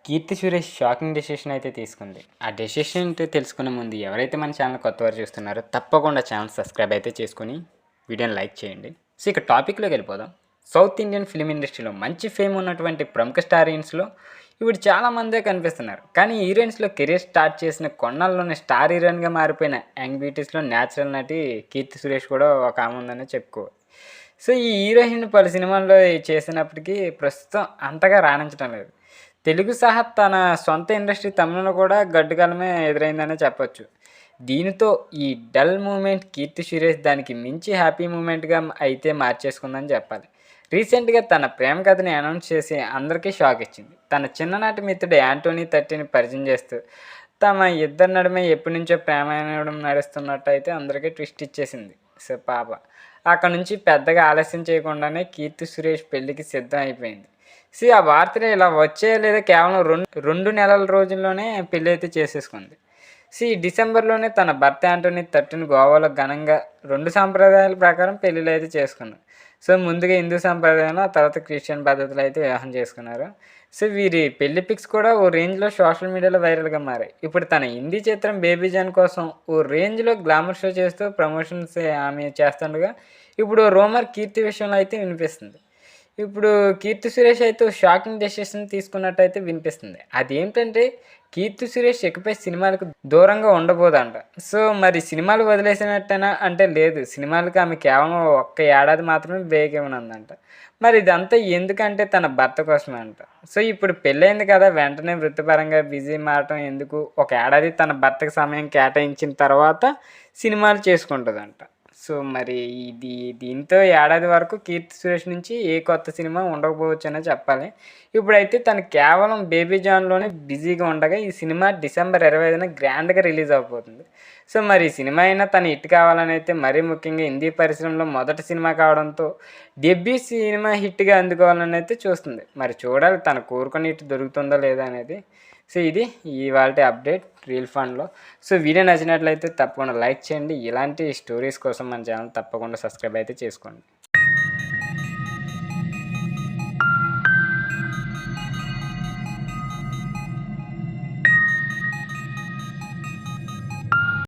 Keerthy Suresh shocking decision అయితే తీసుకుంది. ఆ డెసిషన్ ఏంటో తెలుసుకునే ముందు ఎవరైతే మన ఛానల్ కొత్తవారు చూస్తున్నారో తప్పకుండా ఛానల్ సబ్స్క్రైబ్ అయితే చేసుకొని వీడియోని లైక్ చేయండి. సో ఇక టాపిక్లోకి వెళ్ళిపోదాం. సౌత్ ఇండియన్ ఫిలిం ఇండస్ట్రీలో మంచి ఫేమ్ ఉన్నటువంటి ప్రముఖ స్టార్ హీరోయిన్స్లో ఇప్పుడు చాలామందే కనిపిస్తున్నారు. కానీ హీరోయిన్స్లో కెరీర్ స్టార్ట్ చేసిన కొన్నాళ్ళలోనే స్టార్ హీరోయిన్గా మారిపోయిన యంగ్ బ్యూటీస్లో న్యాచురల్ నటి కీర్తి సురేష్ కూడా ఒక ఆమె ఉందని చెప్పుకోవాలి. సో ఈ హీరోయిన్ పలు సినిమాల్లో చేసినప్పటికీ ప్రస్తుతం అంతగా రాణించడం లేదు. తెలుగు సహా తన సొంత ఇండస్ట్రీ తమిళంలో కూడా గడ్డుకాలమే ఎదురైందనే చెప్పొచ్చు. దీనితో ఈ డల్ మూమెంట్ కీర్తి సురేష్ దానికి మించి హ్యాపీ మూమెంట్గా అయితే మార్చేసుకుందని చెప్పాలి. రీసెంట్గా తన ప్రేమ కథని అనౌన్స్ చేసి అందరికీ షాక్ ఇచ్చింది. తన చిన్ననాటి మిత్రుడు యాంటోనీ థర్టీని పరిచయం చేస్తూ తమ ఇద్దరి నడుమ ఎప్పటి నుంచో ప్రేమాయణం నడుస్తున్నట్టు అయితే అందరికీ ట్విస్ట్ ఇచ్చేసింది. సో పాప అక్కడ నుంచి పెద్దగా ఆలస్యం చేయకుండానే కీర్తి సురేష్ పెళ్లికి సిద్ధం అయిపోయింది. ఆ వార్తలు ఇలా వచ్చే లేదా కేవలం రెండు నెలల రోజుల్లోనే పెళ్ళి అయితే చేసేసుకుంది. డిసెంబర్లోనే తన భర్త యాంటోనీ థర్టీని గోవాలో ఘనంగా 2 సాంప్రదాయాల ప్రకారం పెళ్ళిళ్ళు అయితే చేసుకున్నారు. ముందుగా హిందూ సాంప్రదాయంలో, ఆ తర్వాత క్రిస్టియన్ పద్ధతులు అయితే వివాహం చేసుకున్నారు. వీరి పెళ్లి పిక్స్ కూడా ఓ రేంజ్లో సోషల్ మీడియాలో వైరల్గా మారాయి. ఇప్పుడు తన హిందీ చిత్రం బేబీ జాన్ కోసం ఓ రేంజ్లో గ్లామర్ షో చేస్తూ ప్రమోషన్స్ ఆమె చేస్తుండగా ఇప్పుడు రూమర్ కీర్తి విషయంలో అయితే వినిపిస్తుంది. ఇప్పుడు కీర్తి సురేష్ అయితే షాకింగ్ డెసిషన్ తీసుకున్నట్టయితే వినిపిస్తుంది. అదేంటంటే కీర్తి సురేష్ ఇకపై సినిమాలకు దూరంగా ఉండబోదంట. మరి సినిమాలు వదిలేసినట్టేనా అంటే లేదు, సినిమాలకు ఆమె కేవలం 1 ఏడాది మాత్రమే బ్రేక్ ఇవ్వనుందంట. మరి ఇదంతా ఎందుకంటే తన భర్త కోసమే అంట. ఇప్పుడు పెళ్ళైంది కదా, వెంటనే వృత్తిపరంగా బిజీ మారటం ఎందుకు, 1 ఏడాది తన భర్తకు సమయం కేటాయించిన తర్వాత సినిమాలు చేసుకుంటుందంట. మరి దీంతో ఏడాది వరకు కీర్తి సురేష్ నుంచి ఏ కొత్త సినిమా ఉండకపోవచ్చు అనే చెప్పాలి. ఇప్పుడైతే తను కేవలం బేబీ జాన్లోనే బిజీగా ఉండగా ఈ సినిమా డిసెంబర్ 25న గ్రాండ్గా రిలీజ్ అవబోతుంది. మరి ఈ సినిమా అయినా తను హిట్ కావాలని అయితే, మరీ ముఖ్యంగా హిందీ పరిశ్రమలో మొదటి సినిమా కావడంతో డెబ్యూ సినిమా హిట్గా అందుకోవాలని అయితే చూస్తుంది. మరి చూడాలి తను కోరుకుని హిట్ దొరుకుతుందో లేదా అనేది. ఇది ఇవాల్టి అప్డేట్ రీల్ ఫండ్లో. వీడియో నచ్చినట్లయితే తప్పకుండా లైక్ చేయండి. ఇలాంటి స్టోరీస్ కోసం మన ఛానల్ తప్పకుండా సబ్స్క్రైబ్ అయితే చేసుకోండి.